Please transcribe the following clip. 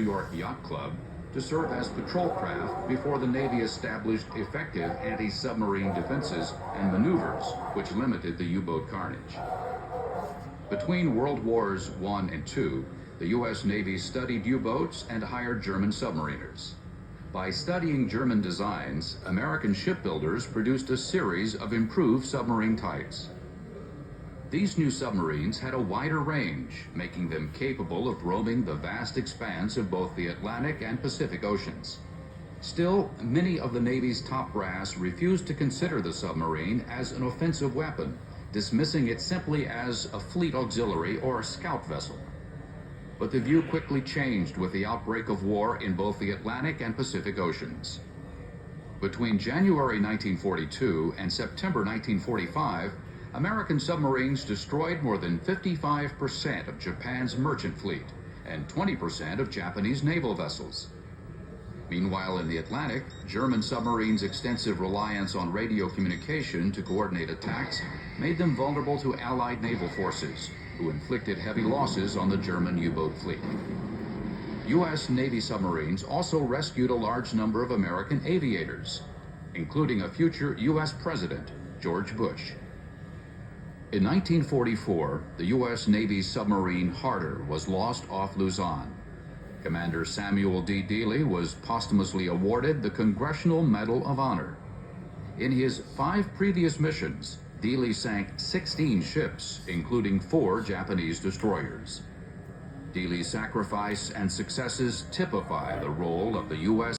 York Yacht Club to serve as patrol craft before the Navy established effective anti-submarine defenses and maneuvers, which limited the U-boat carnage. Between World Wars I and II, the U.S. Navy studied U-boats and hired German submariners. By studying German designs, American shipbuilders produced a series of improved submarine types. These new submarines had a wider range, making them capable of roaming the vast expanse of both the Atlantic and Pacific Oceans. Still, many of the Navy's top brass refused to consider the submarine as an offensive weapon, dismissing it simply as a fleet auxiliary or scout vessel. But the view quickly changed with the outbreak of war in both the Atlantic and Pacific Oceans. Between January 1942 and September 1945, American submarines destroyed more than 55% of Japan's merchant fleet and 20% of Japanese naval vessels. Meanwhile, in the Atlantic, German submarines' extensive reliance on radio communication to coordinate attacks made them vulnerable to Allied naval forces, who inflicted heavy losses on the German U-boat fleet. U.S. Navy submarines also rescued a large number of American aviators, including a future U.S. President, George Bush. In 1944, the U.S. Navy's submarine Harder was lost off Luzon. Commander Samuel D. Dealey was posthumously awarded the Congressional Medal of Honor. In his 5 previous missions, Dealey sank 16 ships, including 4 Japanese destroyers. Dealey's sacrifice and successes typify the role of the U.S.